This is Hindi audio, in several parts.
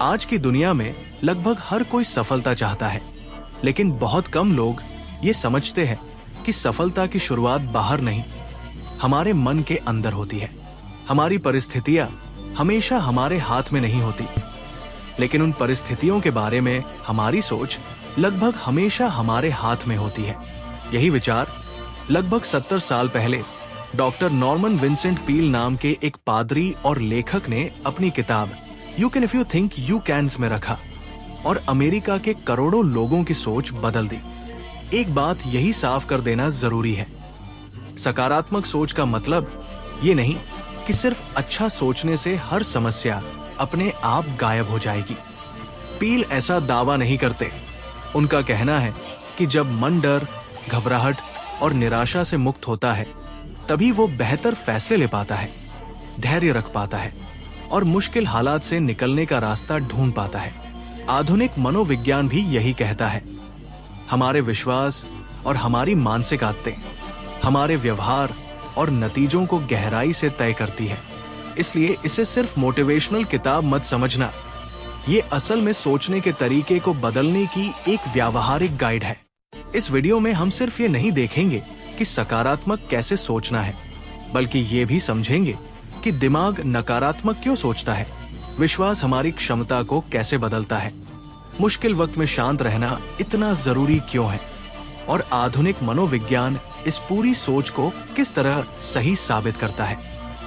आज की दुनिया में लगभग हर कोई सफलता चाहता है, लेकिन बहुत कम लोग ये समझते हैं कि सफलता की शुरुआत बाहर नहीं, हमारे मन के अंदर होती है। हमारी परिस्थितियां हमेशा हमारे हाथ में नहीं होती, लेकिन उन परिस्थितियों के बारे में हमारी सोच लगभग हमेशा हमारे हाथ में होती है। यही विचार लगभग 70 साल पहले डॉक्टर नॉर्मन विंसेंट पील नाम के एक पादरी और लेखक ने अपनी किताब you can if you think you can में रखा और अमेरिका के करोड़ों लोगों की सोच बदल दी। एक बात यही साफ कर देना जरूरी है, सकारात्मक सोच का मतलब ये नहीं कि सिर्फ अच्छा सोचने से हर समस्या अपने आप गायब हो जाएगी। पील ऐसा दावा नहीं करते। उनका कहना है कि जब मन डर, घबराहट और निराशा से मुक्त होता है, तभी वो बेहतर फैसले ले पाता है, धैर्य रख पाता है और मुश्किल हालात से निकलने का रास्ता ढूंढ पाता है। आधुनिक मनोविज्ञान भी यही कहता है। हमारे विश्वास और हमारी मानसिक आदतें हमारे व्यवहार और नतीजों को गहराई से तय करती है। इसलिए इसे सिर्फ मोटिवेशनल किताब मत समझना, ये असल में सोचने के तरीके को बदलने की एक व्यावहारिक गाइड है। इस वीडियो में हम सिर्फ ये नहीं देखेंगे कि सकारात्मक कैसे सोचना है, बल्कि ये भी समझेंगे कि दिमाग नकारात्मक क्यों सोचता है, विश्वास हमारी क्षमता को कैसे बदलता है, मुश्किल वक्त में शांत रहना इतना जरूरी क्यों है और आधुनिक मनोविज्ञान इस पूरी सोच को किस तरह सही साबित करता है।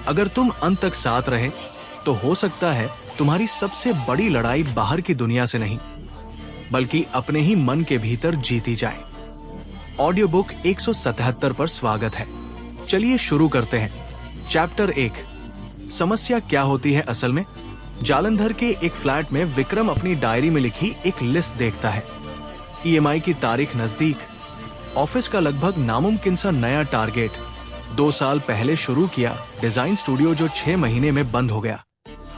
अगर तुम अंत तक साथ रहे तो हो सकता है तुम्हारी सबसे बड़ी लड़ाई बाहर की दुनिया से नहीं, बल्कि अपने ही मन के भीतर जीती जाए। ऑडियो बुक 177 पर स्वागत है। चलिए शुरू करते हैं। चैप्टर 1, समस्या क्या होती है असल में। जालंधर के एक फ्लैट में विक्रम अपनी डायरी में लिखी एक लिस्ट देखता है। ईएमआई की तारीख नजदीक, ऑफिस का लगभग नामुमकिन सा नया टारगेट, 2 साल पहले शुरू किया डिजाइन स्टूडियो जो 6 महीने में बंद हो गया,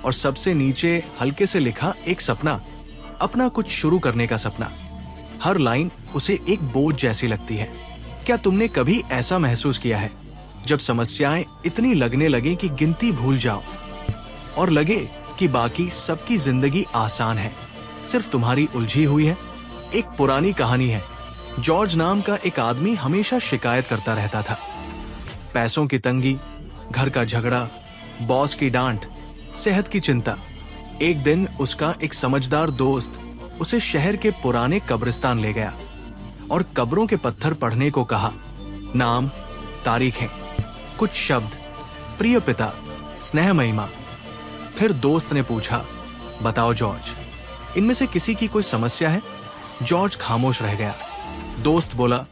और सबसे नीचे हल्के से लिखा एक सपना, अपना कुछ शुरू करने का सपना। हर लाइन उसे एक बोझ जैसी लगती है। क्या तुमने कभी ऐसा महसूस किया है जब समस्याएं इतनी लगने लगे कि गिनती भूल जाओ और लगे कि बाकी सबकी जिंदगी आसान है, सिर्फ तुम्हारी उलझी हुई है। एक पुरानी कहानी है। जॉर्ज नाम का एक आदमी हमेशा शिकायत करता रहता था। पैसों की तंगी, घर का झगड़ा, बॉस की डांट, सेहत की चिंता। एक दिन उसका एक समझदार दोस्त उसे शहर के पुराने कब्रिस्तान ले गया और कब्रों के पत्थर पढ़ने को कहा। नाम, तारीखें, कुछ शब्द, प्रिय पिता, स्नेहमयी मां। फिर दोस्त ने पूछा, बताओ जॉर्ज, इनमें से किसी की कोई समस्या है? जॉर्ज खामोश रह गया। दोस्त बोला,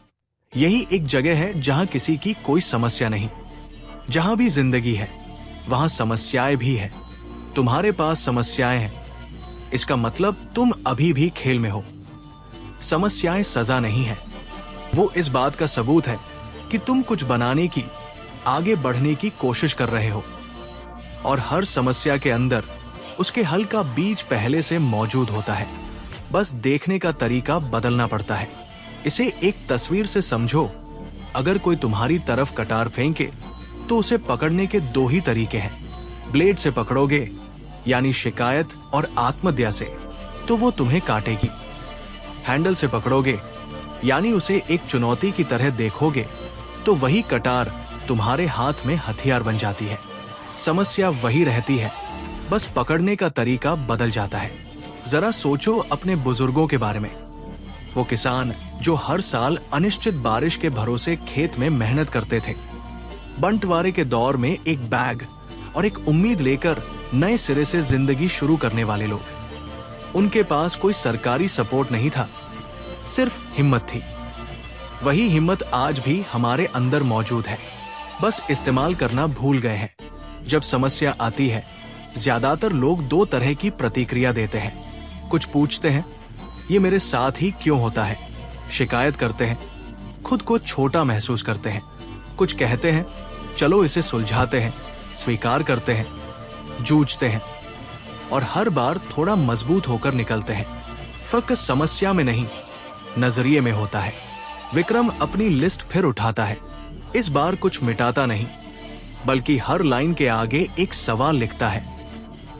यही एक जगह है जहां किसी की कोई समस्या नहीं। जहां भी जिंदगी है वहां समस्याएं भी है। तुम्हारे पास समस्याएं हैं, इसका मतलब तुम अभी भी खेल में हो। समस्याएं सजा नहीं है, वो इस बात का सबूत है कि तुम कुछ बनाने की, आगे बढ़ने की कोशिश कर रहे हो। और हर समस्या के अंदर उसके हल का बीज पहले से मौजूद होता है, बस देखने का तरीका बदलना पड़ता है। इसे एक तस्वीर से समझो। अगर कोई तुम्हारी तरफ कटार फेंके तो उसे पकड़ने के 2 ही तरीके हैं। ब्लेड से पकड़ोगे यानी शिकायत और आत्मदया से, तो वो तुम्हें काटेगी। हैंडल से पकड़ोगे यानी उसे एक चुनौती की तरह देखोगे, तो वही कटार तुम्हारे हाथ में हथियार बन जाती है। समस्या वही रहती है, बस पकड़ने का तरीका बदल जाता है। जरा सोचो अपने बुजुर्गों के बारे में। वो किसान जो हर साल अनिश्चित बारिश के भरोसे खेत में मेहनत करते थे। बंटवारे के दौर में एक बैग और एक उम्मीद लेकर नए सिरे से जिंदगी शुरू करने वाले लोग। उनके पास कोई सरकारी सपोर्ट नहीं था, सिर्फ हिम्मत थी। वही हिम्मत आज भी हमारे अंदर मौजूद है, बस इस्तेमाल करना भूल गए हैं। जब समस्या आती है, ज्यादातर लोग 2 तरह की प्रतिक्रिया देते हैं। कुछ पूछते हैं, ये मेरे साथ ही क्यों होता है? शिकायत करते हैं, खुद को छोटा महसूस करते हैं। कुछ कहते हैं, चलो इसे सुलझाते हैं, स्वीकार करते हैं, जूझते हैं और हर बार थोड़ा मजबूत होकर निकलते हैं। फर्क समस्या में नहीं, नजरिए में होता है। विक्रम अपनी लिस्ट फिर उठाता है। इस बार कुछ मिटाता नहीं, बल्कि हर लाइन के आगे एक सवाल लिखता है।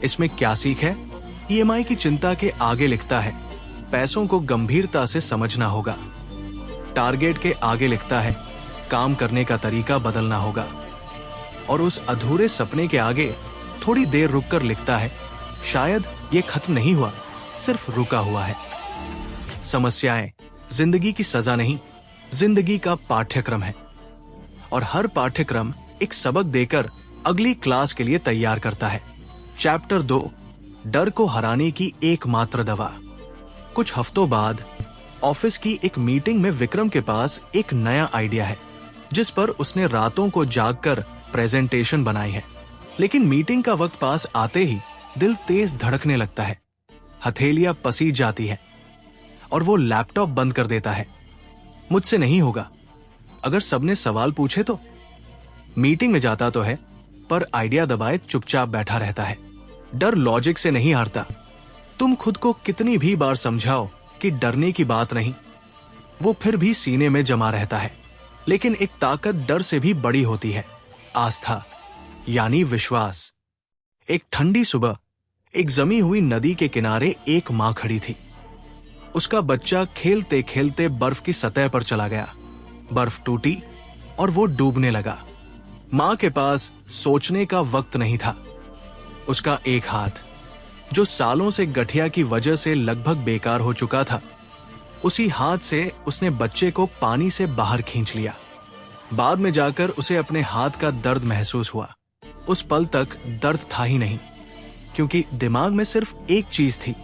इसमें क्या सीख है, ईएमआई की चिंता के आगे लिखता है, पैसों को गंभीरता से समझना होगा। टारगेट के आगे लिखता है, काम करने का तरीका बदलना होगा। और उस अधूरे सपने के आगे थोड़ी देर रुककर लिखता है, शायद ये खत्म नहीं हुआ, सिर्फ रुका हुआ है। समस्याएं जिंदगी की सजा नहीं, जिंदगी का पाठ्यक्रम है। और हर पाठ्यक्रम एक सबक देकर अगली क्लास के लिए तैयार करता है। चैप्टर 2, डर को हराने की एकमात्र दवा। कुछ हफ्तों बाद ऑफिस की एक मीटिंग में विक्रम के पास एक नया आइडिया है, जिस पर उसने रातों को जागकर प्रेजेंटेशन बनाई है। लेकिन मीटिंग का वक्त पास आते ही दिल तेज धड़कने लगता है, हथेलियां पसीज जाती है और वो लैपटॉप बंद कर देता है। मुझसे नहीं होगा। अगर सबने सवाल पूछे तो? मीटिंग में जाता तो है, पर आइडिया दबाए चुपचाप बैठा रहता है। डर लॉजिक से नहीं हारता। तुम खुद को कितनी भी बार समझाओ कि डरने की बात नहीं, वो फिर भी सीने में जमा रहता है। लेकिन एक ताकत डर से भी बड़ी होती है, आस्था, यानी विश्वास। एक ठंडी सुबह एक जमी हुई नदी के किनारे एक मां खड़ी थी। उसका बच्चा खेलते खेलते बर्फ की सतह पर चला गया। बर्फ टूटी और वो डूबने लगा। मां के पास सोचने का वक्त नहीं था। उसका एक हाथ, जो सालों से गठिया की वजह से लगभग बेकार हो चुका था, उसी हाथ से उसने बच्चे को पानी से बाहर खींच लिया। बाद में जाकर उसे अपने हाथ का दर्द महसूस हुआ। उस पल तक दर्द था ही नहीं, क्योंकि दिमाग में सिर्फ एक चीज थी,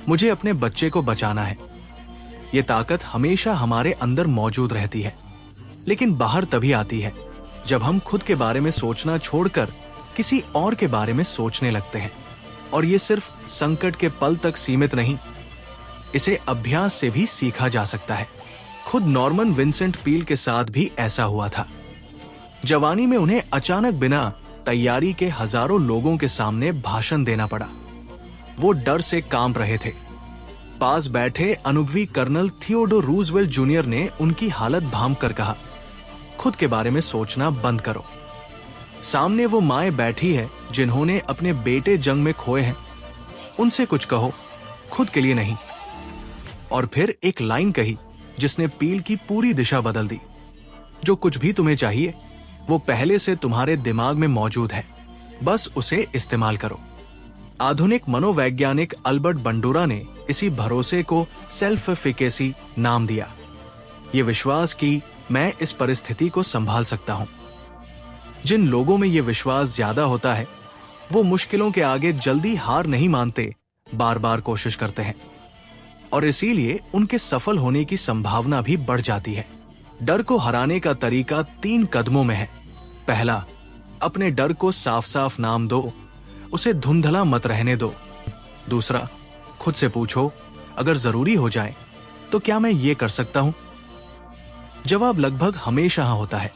मुझे अपने बच्चे को बचाना है। ये ताकत हमेशा हमारे अंदर मौजूद रहती है, लेकिन बाहर तभी आती है जब हम खुद के बारे में सोचना छोड़कर किसी और के बारे में सोचने लगते हैं। और ये सिर्फ संकट के पल तक सीमित नहीं, इसे अभ्यास से भी सीखा जा सकता है। खुद नॉर्मन विंसेंट पील के साथ भी ऐसा हुआ था। जवानी में उन्हें अचानक बिना तैयारी के हजारों लोगों के सामने भाषण देना पड़ा। वो डर से कांप रहे थे। पास बैठे अनुभवी कर्नल थियोडोर रूजवेल्ट जूनियर ने उनकी हालत भांप कर कहा, खुद के बारे में सोचना बंद करो। सामने वो माए बैठी है जिन्होंने अपने बेटे जंग में खोए हैं, उनसे कुछ कहो, खुद के लिए नहीं। और फिर एक लाइन कही जिसने पील की पूरी दिशा बदल दी, जो कुछ भी तुम्हें चाहिए वो पहले से तुम्हारे दिमाग में मौजूद है, बस उसे इस्तेमाल करो। आधुनिक मनोवैज्ञानिक अल्बर्ट बंडूरा ने इसी भरोसे को सेल्फ एफिकेसी नाम दिया। ये विश्वास कि मैं इस परिस्थिति को संभाल सकता हूं। जिन लोगों में ये विश्वास ज्यादा होता है, वो मुश्किलों के आगे जल्दी हार नहीं मानते, बार बार कोशिश करते हैं। और इसीलिए उनके सफल होने की संभावना भी बढ़ जाती है। डर को हराने का तरीका 3 कदमों में है। पहला, अपने डर को साफ साफ नाम दो, उसे धुंधला मत रहने दो। दूसरा, खुद से पूछो, अगर जरूरी हो जाए तो क्या मैं ये कर सकता हूं? जवाब लगभग हमेशा हाँ होता है,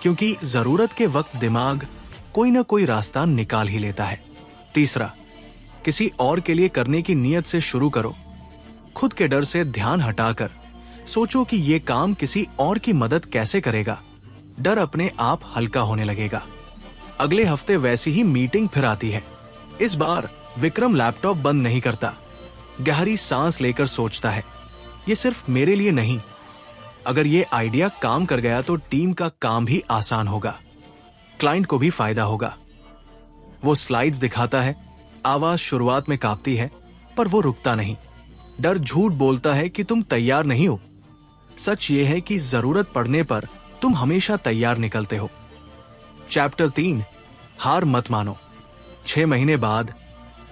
क्योंकि जरूरत के वक्त दिमाग कोई ना कोई रास्ता निकाल ही लेता है। तीसरा, किसी और के लिए करने की नीयत से शुरू करो। खुद के डर से ध्यान हटाकर सोचो कि ये काम किसी और की मदद कैसे करेगा। डर अपने आप हल्का होने लगेगा। अगले हफ्ते वैसी ही मीटिंग फिर आती है। इस बार विक्रम लैपटॉप बंद नहीं करता। गहरी सांस लेकर सोचता है, ये सिर्फ मेरे लिए नहीं, अगर ये आइडिया काम कर गया तो टीम का काम भी आसान होगा, क्लाइंट को भी फायदा होगा। वो स्लाइड्स दिखाता है। आवाज शुरुआत में कांपती है, पर वो रुकता नहीं। डर झूठ बोलता है कि तुम तैयार नहीं हो। सच ये है कि जरूरत पड़ने पर तुम हमेशा तैयार निकलते हो। चैप्टर 3, हार मत मानो। 6 महीने बाद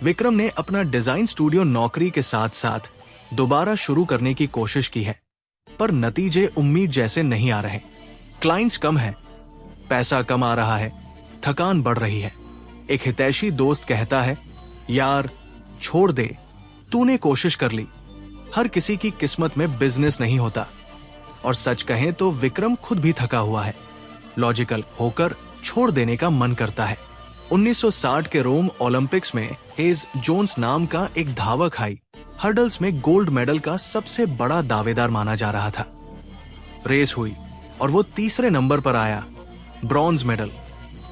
विक्रम ने अपना डिजाइन स्टूडियो नौकरी के साथ साथ दोबारा शुरू करने की कोशिश की है, पर नतीजे उम्मीद जैसे नहीं आ रहे। क्लाइंट्स कम है, पैसा कम आ रहा है, थकान बढ़ रही है। एक हितैषी दोस्त कहता है, यार छोड़ दे, तूने कोशिश कर ली। हर किसी की किस्मत में बिजनेस नहीं होता। और सच कहें तो विक्रम खुद भी थका हुआ है। लॉजिकल होकर छोड़ देने का मन करता है। 1960 के रोम ओलंपिक्स में हेज जोन्स नाम का एक धावक हाई हर्डल्स में गोल्ड मेडल का सबसे बड़ा दावेदार माना जा रहा था। रेस हुई और वो तीसरे नंबर पर आया, ब्रॉन्ज मेडल।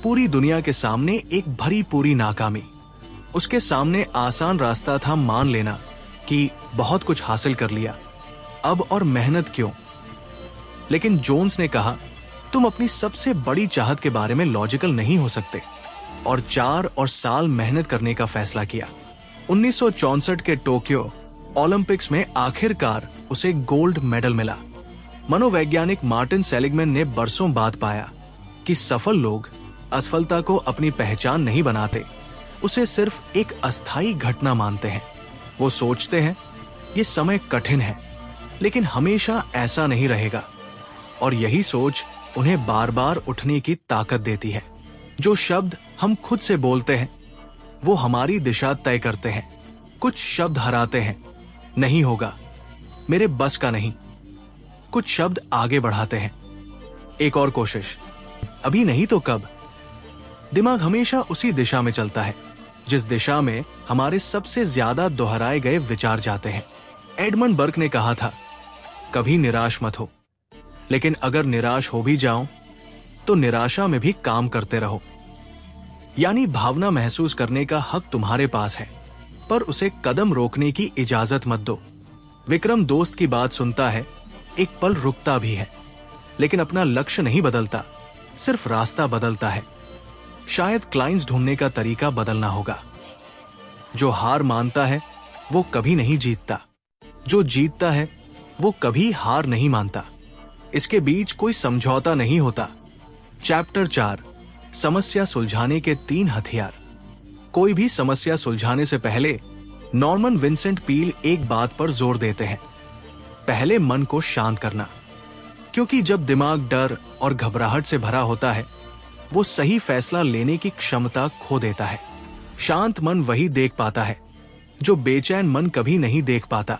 पूरी दुनिया के सामने एक भरी पूरी नाकामी। उसके सामने आसान रास्ता था मान लेना कि बहुत कुछ हासिल कर लिया, अब और मेहनत क्यों। लेकिन जोन्स ने कहा, तुम अपनी सबसे बड़ी चाहत के बारे में लॉजिकल नहीं हो सकते, और 4 साल मेहनत करने का फैसला किया। 1964 के टोक्यो ओलंपिक्स में आखिरकार उसे गोल्ड मेडल मिला। मनोवैज्ञानिक मार्टिन सेलिगमैन ने बरसों बाद पाया कि सफल लोग असफलता को अपनी पहचान नहीं बनाते, उसे सिर्फ एक अस्थायी घटना मानते हैं। वो सोचते हैं ये समय कठिन है, लेकिन हमेशा ऐसा नहीं रहेगा, और यही सोच उन्हें बार बार उठने की ताकत देती है। जो शब्द हम खुद से बोलते हैं वो हमारी दिशा तय करते हैं। कुछ शब्द हराते हैं, नहीं होगा, मेरे बस का नहीं। कुछ शब्द आगे बढ़ाते हैं, एक और कोशिश, अभी नहीं तो कब। दिमाग हमेशा उसी दिशा में चलता है जिस दिशा में हमारे सबसे ज्यादा दोहराए गए विचार जाते हैं। एडमंड बर्क ने कहा था, कभी निराश मत हो, लेकिन अगर निराश हो भी जाओ तो निराशा में भी काम करते रहो। यानी भावना महसूस करने का हक तुम्हारे पास है, पर उसे कदम रोकने की इजाजत मत दो। विक्रम दोस्त की बात सुनता है, एक पल रुकता भी है, लेकिन अपना लक्ष्य नहीं बदलता, सिर्फ रास्ता बदलता है। शायद क्लाइंट्स ढूंढने का तरीका बदलना होगा। जो हार मानता है वो कभी नहीं जीतता, जो जीतता है वो कभी हार नहीं मानता। इसके बीच कोई समझौता नहीं होता। चैप्टर 4, समस्या सुलझाने के 3 हथियार। कोई भी समस्या सुलझाने से पहले नॉर्मन विंसेंट पील एक बात पर जोर देते हैं, पहले मन को शांत करना। क्योंकि जब दिमाग डर और घबराहट से भरा होता है वो सही फैसला लेने की क्षमता खो देता है। शांत मन वही देख पाता है जो बेचैन मन कभी नहीं देख पाता।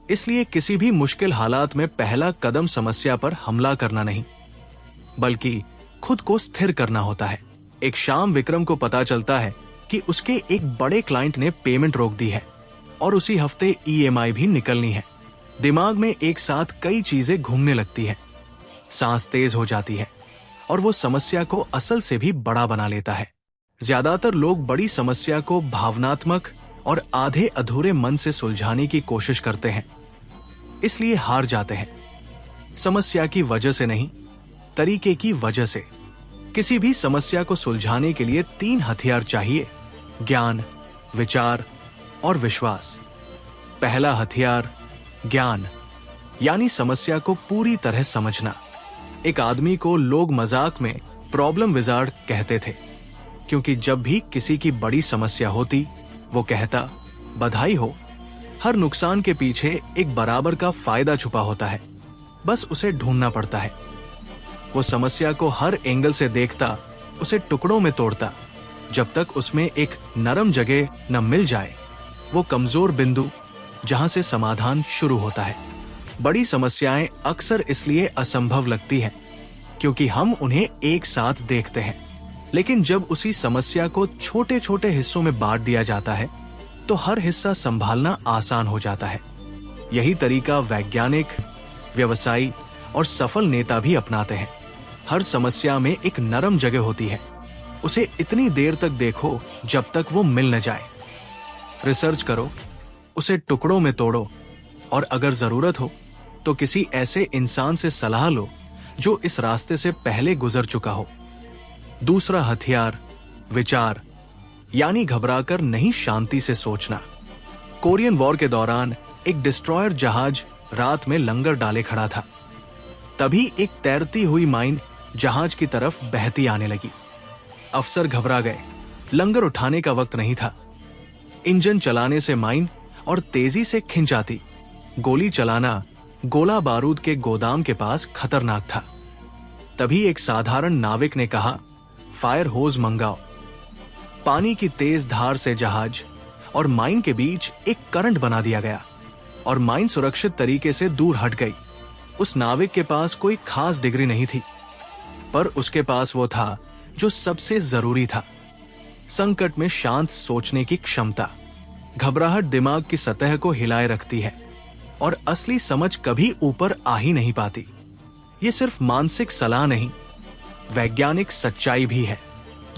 इसलिए किसी भी मुश्किल हालात में पहला कदम समस्या पर हमला करना नहीं, बल्कि खुद को स्थिर करना होता है। एक शाम विक्रम को पता चलता है कि उसके एक बड़े क्लाइंट ने पेमेंट रोक दी है और उसी हफ्ते EMI भी निकलनी है। दिमाग में एक साथ कई चीजें घूमने लगती हैं, सांस तेज हो जाती है और वो समस्या को असल से भी बड़ा बना लेता है। ज्यादातर लोग बड़ी समस्या को भावनात्मक और आधे अधूरे मन से सुलझाने की कोशिश करते हैं, इसलिए हार जाते हैं। समस्या की वजह से नहीं, तरीके की वजह से। किसी भी समस्या को सुलझाने के लिए 3 हथियार चाहिए, ज्ञान, विचार और विश्वास। पहला हथियार ज्ञान, यानी समस्या को पूरी तरह समझना। एक आदमी को लोग मजाक में प्रॉब्लम विजार्ड कहते थे, क्योंकि जब भी किसी की बड़ी समस्या होती वो कहता, बधाई हो, हर नुकसान के पीछे एक बराबर का फायदा छुपा होता है, बस उसे ढूंढना पड़ता है। वो समस्या को हर एंगल से देखता, उसे टुकड़ों में तोड़ता, जब तक उसमें एक नरम जगह न मिल जाए, वो कमजोर बिंदु जहां से समाधान शुरू होता है। बड़ी समस्याएं अक्सर इसलिए असंभव लगती हैं क्योंकि हम उन्हें एक साथ देखते हैं, लेकिन जब उसी समस्या को छोटे छोटे हिस्सों में बांट दिया जाता है तो हर हिस्सा संभालना आसान हो जाता है। यही तरीका वैज्ञानिक, व्यवसायी और सफल नेता भी अपनाते हैं। हर समस्या में एक नरम जगह होती है, उसे इतनी देर तक देखो जब तक वो मिल न जाए। रिसर्च करो, उसे टुकड़ों में तोड़ो, और अगर जरूरत हो तो किसी ऐसे इंसान से सलाह लो जो इस रास्ते से पहले गुजर चुका हो। दूसरा हथियार विचार, यानी घबराकर नहीं, शांति से सोचना। कोरियन वॉर के दौरान एक डिस्ट्रॉयर जहाज रात में लंगर डाले खड़ा था। तभी एक तैरती हुई माइन जहाज की तरफ बहती आने लगी। अफसर घबरा गए, लंगर उठाने का वक्त नहीं था। इंजन चलाने से माइन और तेजी से खिंच आती। गोली चलाना गोला बारूद के गोदाम के पास खतरनाक था। तभी एक साधारण नाविक ने कहा, फायर होज मंगाओ। पानी की तेज धार से जहाज और माइन के बीच एक करंट बना दिया गया और माइन सुरक्षित तरीके से दूर हट गई। उस नाविक के पास कोई खास डिग्री नहीं थी, पर उसके पास वो था जो सबसे जरूरी था, संकट में शांत सोचने की क्षमता। घबराहट दिमाग की सतह को हिलाए रखती है और असली समझ कभी ऊपर आ ही नहीं पाती। ये सिर्फ मानसिक सलाह नहीं, वैज्ञानिक सच्चाई भी है।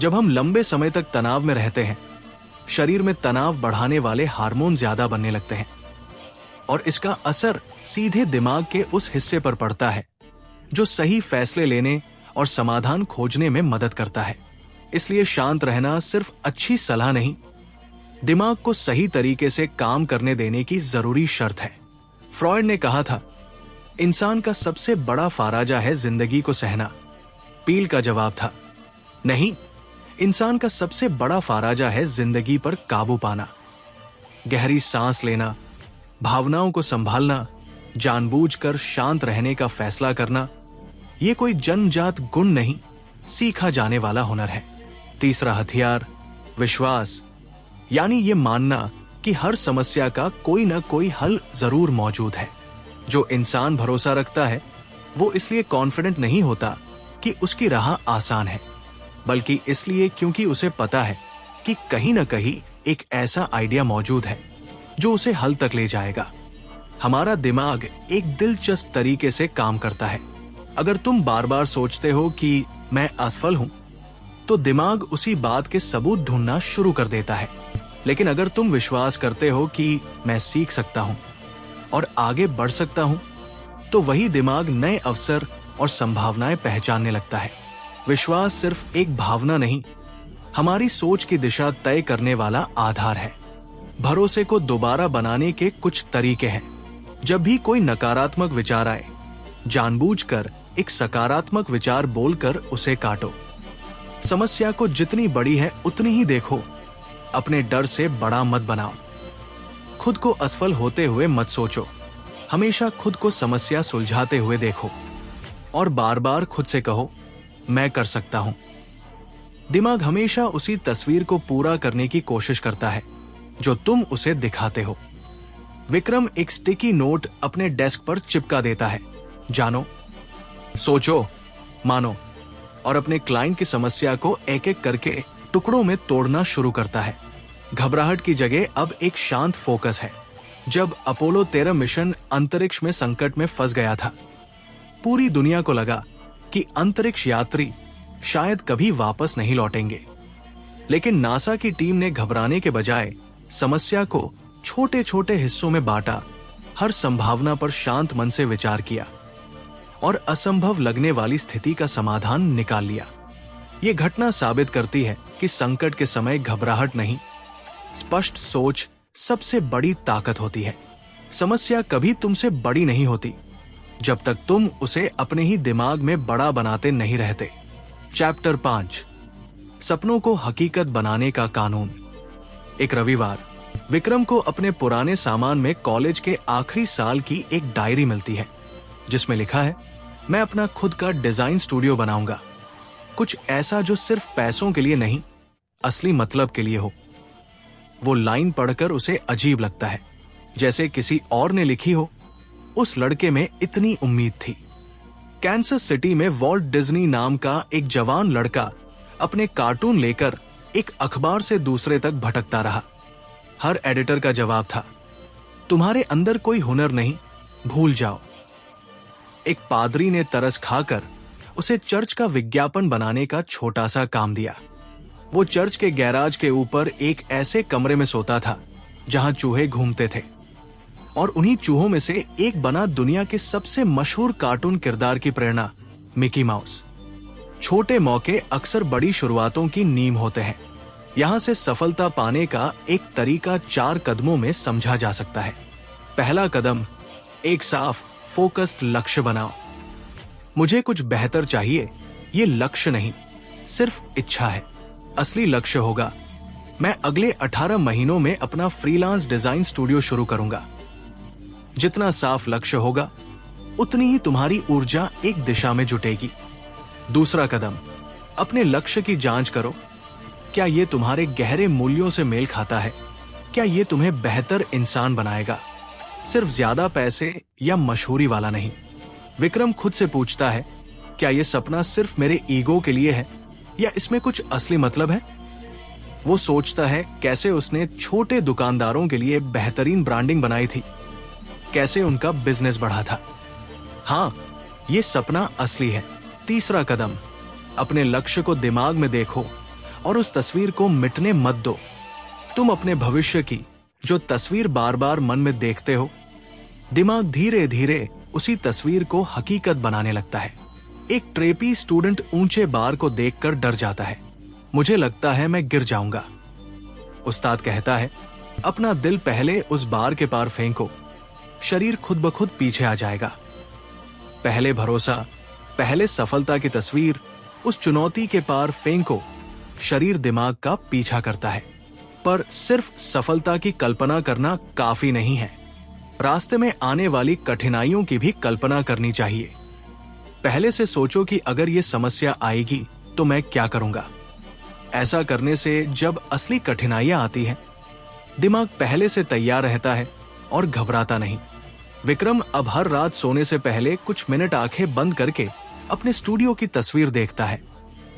जब हम लंबे समय तक तनाव में रहते हैं, शरीर में तनाव बढ़ाने वाले हार्मोन ज्यादा बनने लगते हैं और इसका असर सीधे दिमाग के उस हिस्से पर पड़ता है जो सही फैसले लेने और समाधान खोजने में मदद करता है। इसलिए शांत रहना सिर्फ अच्छी सलाह नहीं, दिमाग को सही तरीके से काम करने देने की जरूरी शर्त है। फ्रॉयड ने कहा था, इंसान का सबसे बड़ा फाराजा है जिंदगी को सहना। पील का जवाब था, नहीं, इंसान का सबसे बड़ा फाराजा है जिंदगी पर काबू पाना। गहरी सांस लेना, भावनाओं को संभालना, जानबूझकर शांत रहने का फैसला करना, ये कोई जन्मजात गुण नहीं, सीखा जाने वाला हुनर है। तीसरा हथियार, विश्वास, यानी ये मानना कि हर समस्या का कोई ना कोई हल जरूर मौजूद है। जो इंसान भरोसा रखता है वो इसलिए कॉन्फिडेंट नहीं होता कि उसकी राह आसान है, बल्कि इसलिए क्योंकि उसे पता है कि कहीं ना कहीं एक ऐसा आइडिया मौजूद है जो उसे हल तक ले जाएगा। हमारा दिमाग एक दिलचस्प तरीके से काम करता है। अगर तुम बार बार सोचते हो कि मैं असफल हूं, तो दिमाग उसी बात के सबूत ढूंढना शुरू कर देता है। लेकिन अगर तुम विश्वास करते हो कि मैं सीख सकता हूं और आगे बढ़ सकता हूं, तो वही दिमाग नए अवसर और संभावनाएं पहचानने लगता है। विश्वास सिर्फ एक भावना नहीं, हमारी सोच की दिशा तय करने वाला आधार है। भरोसे को दोबारा बनाने के कुछ तरीके हैं। जब भी कोई नकारात्मक विचार आए, जानबूझकर एक सकारात्मक विचार बोलकर उसे काटो। समस्या को जितनी बड़ी है उतनी ही देखो, अपने डर से बड़ा मत बनाओ। खुद को असफल होते हुए मत सोचो, हमेशा खुद को समस्या सुलझाते हुए देखो और बार बार खुद से कहो, मैं कर सकता हूं। दिमाग हमेशा उसी तस्वीर को पूरा करने की कोशिश करता है जो तुम उसे दिखाते हो। विक्रम एक स्टिकी नोट अपने डेस्क पर चिपका देता है। जानो, सोचो, मानो और अपने क्लाइंट की समस्या को एक एक करके टुकड़ों में तोड़ना शुरू करता है। घबराहट की जगह अब एक शांत फोकस है। जब अपोलो 13 मिशन अंतरिक्ष में संकट में फंस गया था, पूरी दुनिया को लगा कि अंतरिक्ष यात्री शायद कभी वापस नहीं लौटेंगे। लेकिन नासा की टीम ने घबराने के बजाय समस्या को छोटे छोटे हिस्सों में बांटा, हर संभावना पर शांत मन से विचार किया और असंभव लगने वाली स्थिति का समाधान निकाल लिया। ये घटना साबित करती है कि संकट के समय घबराहट नहीं, स्पष्ट सोच सबसे बड़ी ताकत होती है। समस्या कभी तुमसे बड़ी नहीं होती जब तक तुम उसे अपने ही दिमाग में बड़ा बनाते नहीं रहते। चैप्टर 5, सपनों को हकीकत बनाने का कानून। एक रविवार विक्रम को अपने पुराने सामान में कॉलेज के आखिरी साल की एक डायरी मिलती है जिसमें लिखा है, मैं अपना खुद का डिजाइन स्टूडियो बनाऊंगा। कुछ ऐसा जो सिर्फ पैसों के लिए नहीं, असली मतलब के लिए हो। वो लाइन पढ़कर उसे अजीब लगता है, जैसे किसी और ने लिखी हो। उस लड़के में इतनी उम्मीद थी। कैंसस सिटी में वॉल्ट डिज्नी नाम का एक जवान लड़का अपने कार्टून लेकर एक अखबार से दूसरे तक भटकता रहा। हर एडिटर का जवाब था, तुम्हारे अंदर कोई हुनर नहीं, भूल जाओ। एक पादरी ने तरस खाकर उसे चर्च का विज्ञापन बनाने का छोटा सा काम दिया। वो चर्च के गैराज के ऊपर एक ऐसे कमरे में सोता था जहां चूहे घूमते थे और उन्हीं चूहों में से एक बना दुनिया के सबसे मशहूर कार्टून किरदार की प्रेरणा, मिकी माउस। छोटे मौके अक्सर बड़ी शुरुआतों की नींव होते हैं। यहां से सफलता पाने का एक तरीका 4 कदमों में समझा जा सकता है। पहला कदम, एक साफ फोकस्ड लक्ष्य बनाओ। मुझे कुछ बेहतर चाहिए, ये लक्ष्य नहीं, सिर्फ इच्छा है। असली लक्ष्य होगा, मैं अगले 18 महीनों में अपना फ्रीलांस डिजाइन स्टूडियो शुरू करूंगा। जितना साफ लक्ष्य होगा उतनी ही तुम्हारी ऊर्जा एक दिशा में जुटेगी। दूसरा कदम, अपने लक्ष्य की जांच करो। क्या ये तुम्हारे गहरे मूल्यों से मेल खाता है? क्या ये तुम्हें बेहतर इंसान बनाएगा? सिर्फ ज्यादा पैसे या मशहूरी वाला नहीं। विक्रम खुद से पूछता है, क्या ये सपना सिर्फ मेरे ईगो के लिए है या इसमें कुछ असली मतलब है? वो सोचता है कैसे उसने छोटे दुकानदारों के लिए बेहतरीन ब्रांडिंग बनाई थी, कैसे उनका बिजनेस बढ़ा था। हाँ, ये सपना असली है। तीसरा कदम, अपने लक्ष्य को दिमाग में देखो और उस तस्वीर को मिटने मत दो। तुम अपने भविष्य की जो तस्वीर बार बार मन में देखते हो, दिमाग धीरे धीरे उसी तस्वीर को हकीकत बनाने लगता है। एक ट्रेपी स्टूडेंट ऊंचे बार को देखकर डर जाता है। मुझे लगता है मैं गिर जाऊंगा। उस्ताद कहता है, अपना दिल पहले उस बार के पार फेंको, शरीर खुद ब खुद पीछे आ जाएगा। पहले भरोसा, पहले सफलता की तस्वीर उस चुनौती के पार फेंको, शरीर दिमाग का पीछा करता है। पर सिर्फ सफलता की कल्पना करना काफी नहीं है, रास्ते में आने वाली कठिनाइयों की भी कल्पना करनी चाहिए। पहले से सोचो कि अगर ये समस्या आएगी तो मैं क्या करूंगा। ऐसा करने से जब असली कठिनाइयां आती हैं, दिमाग पहले से तैयार रहता है और घबराता नहीं। विक्रम अब हर रात सोने से पहले कुछ मिनट आंखें बंद करके अपने स्टूडियो की तस्वीर देखता है।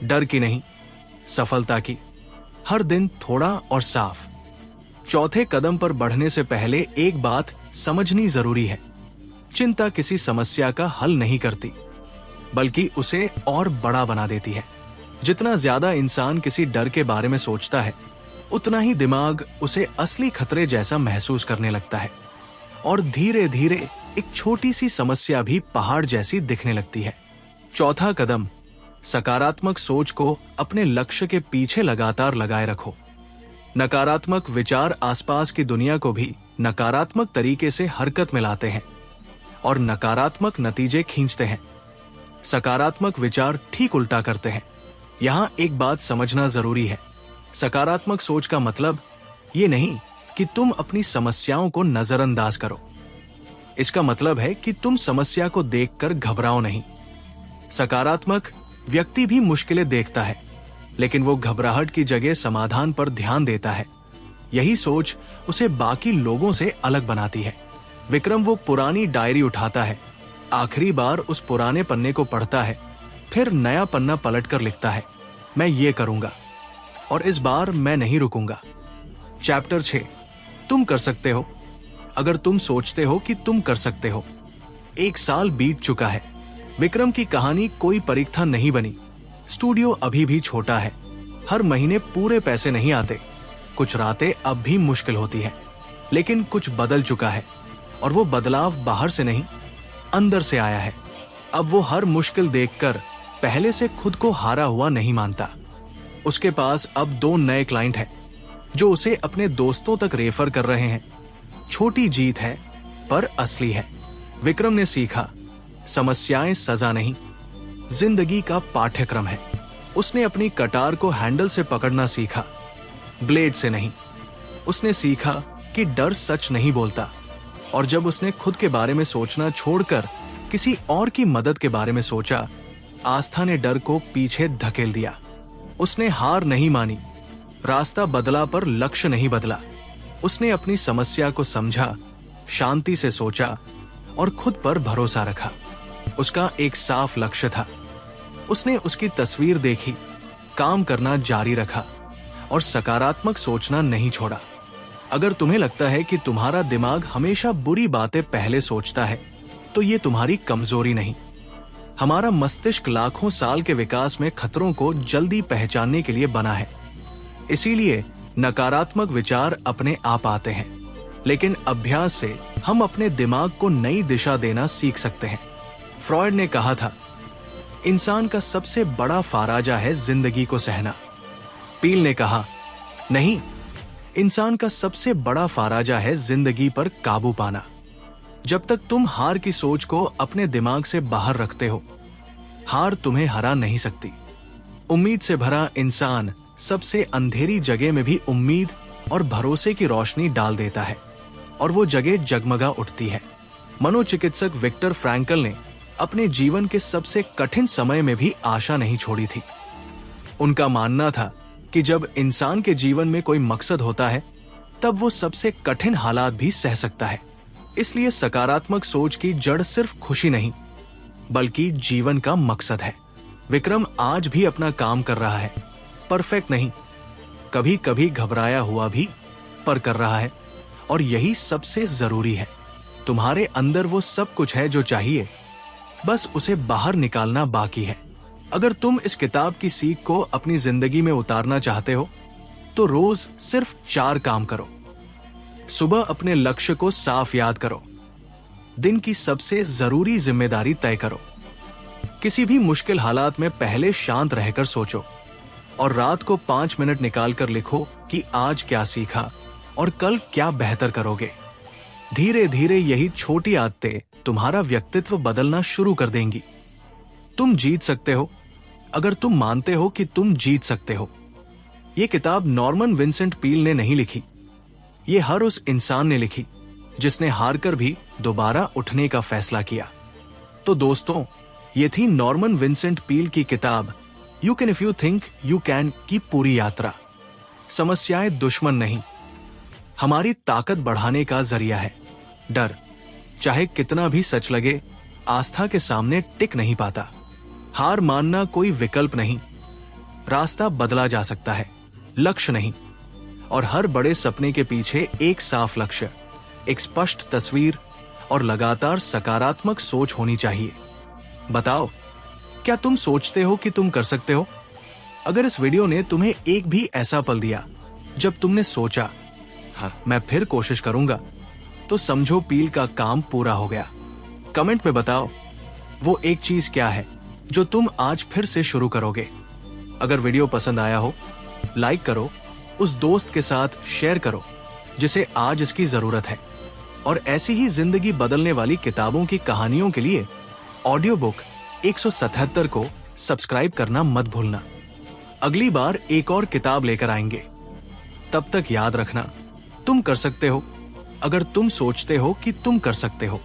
डर की नहीं, सफलता की। हर दिन थोड़ा और साफ। चौथे कदम पर बढ़ने से पहले एक बात समझनी जरूरी है। चिंता किसी समस्या का हल नहीं करती, बल्कि उसे और बड़ा बना देती है। जितना ज्यादा इंसान किसी डर के बारे में सोचता है, उतना ही दिमाग उसे असली खतरे जैसा महसूस करने लगता है और धीरे धीरे एक छोटी सी समस्या भी पहाड़ जैसी दिखने लगती है। चौथा कदम, सकारात्मक सोच को अपने लक्ष्य के पीछे लगातार लगाए रखो। नकारात्मक विचार आसपास की दुनिया को भी नकारात्मक तरीके से हरकत में लाते हैं और नकारात्मक नतीजे खींचते हैं। सकारात्मक विचार ठीक उल्टा करते हैं। यहाँ एक बात समझना जरूरी है, सकारात्मक सोच का मतलब ये नहीं कि तुम अपनी समस्याओं को नजरअंदाज करो। इसका मतलब है कि तुम समस्या को देखकर घबराओ नहीं। सकारात्मक व्यक्ति भी मुश्किलें देखता है, लेकिन वो घबराहट की जगह समाधान पर ध्यान देता है। यही सोच उसे बाकी लोगों से अलग बनाती है। विक्रम वो पुरानी डायरी उठाता है, आखिरी बार उस पुराने पन्ने को पढ़ता है, फिर नया पन्ना पलटकर लिखता है, मैं ये करूंगा और इस बार मैं नहीं रुकूंगा। चैप्टर 6, तुम कर सकते हो अगर तुम सोचते हो कि तुम कर सकते हो। 1 साल बीत चुका है। विक्रम की कहानी कोई परीक्षा नहीं बनी। स्टूडियो अभी भी छोटा है। हर महीने पूरे पैसे नहीं आते। कुछ रातें अब भी मुश्किल होती है, लेकिन कुछ बदल चुका है और वो बदलाव बाहर से नहीं, अंदर से आया है। अब वो हर मुश्किल देखकर पहले से खुद को हारा हुआ नहीं मानता। उसके पास अब 2 नए क्लाइंट हैं जो उसे अपने दोस्तों तक रेफर कर रहे हैं। छोटी जीत है पर असली है। विक्रम ने सीखा, समस्याएं सजा नहीं, जिंदगी का पाठ्यक्रम है। उसने अपनी कटार को हैंडल से पकड़ना सीखा, ब्लेड से नहीं। उसने सीखा कि डर सच नहीं बोलता, और जब उसने खुद के बारे में सोचना छोड़कर किसी और की मदद के बारे में सोचा, आस्था ने डर को पीछे धकेल दिया। उसने हार नहीं मानी, रास्ता बदला पर लक्ष्य नहीं बदला। उसने अपनी समस्या को समझा, शांति से सोचा और खुद पर भरोसा रखा। उसका एक साफ लक्ष्य था। उसने उसकी तस्वीर देखी, काम करना जारी रखा और सकारात्मक सोचना नहीं छोड़ा। अगर तुम्हें लगता है कि तुम्हारा दिमाग हमेशा बुरी बातें पहले सोचता है, तो ये तुम्हारी कमजोरी नहीं। हमारा मस्तिष्क लाखों साल के विकास में खतरों को जल्दी पहचानने के लिए बना है। इसीलिए नकारात्मक विचार अपने आप आते हैं, लेकिन अभ्यास से हम अपने दिमाग को नई दिशा देना सीख सकते हैं। फ्रॉयड ने कहा था, इंसान का सबसे बड़ा फाराजा है जिंदगी को सहना। पील ने कहा, नहीं, इंसान का सबसे बड़ा फाराजा है जिंदगी पर काबू पाना। जब तक तुम हार की सोच को अपने दिमाग से बाहर रखते हो, हार तुम्हें हरा नहीं सकती। उम्मीद से भरा इंसान सबसे अंधेरी जगह में भी उम्मीद और भरोसे की रोशनी डाल देता है और वो जगह जगमगा उठती है। मनोचिकित्सक विक्टर फ्रैंकल ने अपने जीवन के सबसे कठिन समय में भी आशा नहीं छोड़ी थी। उनका मानना था कि जब इंसान के जीवन में कोई मकसद होता है, तब वो सबसे कठिन हालात भी सह सकता है। इसलिए सकारात्मक सोच की जड़ सिर्फ खुशी नहीं, बल्कि जीवन का मकसद है। विक्रम आज भी अपना काम कर रहा है, परफेक्ट नहीं, कभी कभी घबराया हुआ भी, पर कर रहा है, और यही सबसे जरूरी है। तुम्हारे अंदर वो सब कुछ है जो चाहिए, बस उसे बाहर निकालना बाकी है। अगर तुम इस किताब की सीख को अपनी जिंदगी में उतारना चाहते हो, तो रोज सिर्फ 4 काम करो। सुबह अपने लक्ष्य को साफ याद करो। दिन की सबसे जरूरी जिम्मेदारी तय करो। किसी भी मुश्किल हालात में पहले शांत रहकर सोचो और रात को 5 मिनट निकालकर लिखो कि आज क्या सीखा और कल क्या बेहतर करोगे। धीरे धीरे यही छोटी आदतें तुम्हारा व्यक्तित्व बदलना शुरू कर देंगी। तुम जीत सकते हो अगर तुम मानते हो कि तुम जीत सकते हो। ये किताब नॉर्मन विंसेंट पील ने नहीं लिखी, ये हर उस इंसान ने लिखी जिसने हारकर भी दोबारा उठने का फैसला किया। तो दोस्तों, ये थी नॉर्मन विंसेंट पील की किताब you can if you think you can की पूरी यात्रा। समस्याएं दुश्मन नहीं, हमारी ताकत बढ़ाने का जरिया है। डर चाहे कितना भी सच लगे, आस्था के सामने टिक नहीं पाता। हार मानना कोई विकल्प नहीं, रास्ता बदला जा सकता है, लक्ष्य नहीं। और हर बड़े सपने के पीछे एक साफ लक्ष्य, एक स्पष्ट तस्वीर और लगातार सकारात्मक सोच होनी चाहिए। बताओ, क्या तुम सोचते हो कि तुम कर सकते हो? अगर इस वीडियो ने तुम्हें एक भी ऐसा पल दिया जब तुमने सोचा हाँ मैं फिर कोशिश करूंगा, तो समझो पील का काम पूरा हो गया। कमेंट में बताओ वो एक चीज क्या है जो तुम आज फिर से शुरू करोगे। अगर वीडियो पसंद आया हो, लाइक करो, उस दोस्त के साथ शेयर करो जिसे आज इसकी जरूरत है। और ऐसी ही जिंदगी बदलने वाली किताबों की कहानियों के लिए ऑडियो बुक 177 को सब्सक्राइब करना मत भूलना। अगली बार एक और किताब लेकर आएंगे। तब तक याद रखना, तुम कर सकते हो अगर तुम सोचते हो कि तुम कर सकते हो।